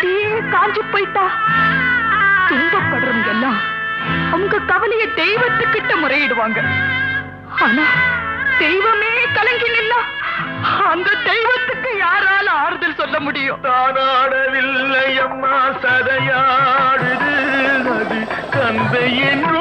விதியே காஞ்சி போயிட்டா துன்பப்படுறவங்க எல்லாம் அவங்க கவலைய தெய்வத்துக்கிட்ட முறையிடுவாங்க. ஆனா தெய்வமே கலங்கி நின்னா அந்த தெய்வத்துக்கு யாரால ஆறுதல் சொல்ல முடியும்? தானாடவில்லை அம்மா சதையாடுது அது கந்தை என்று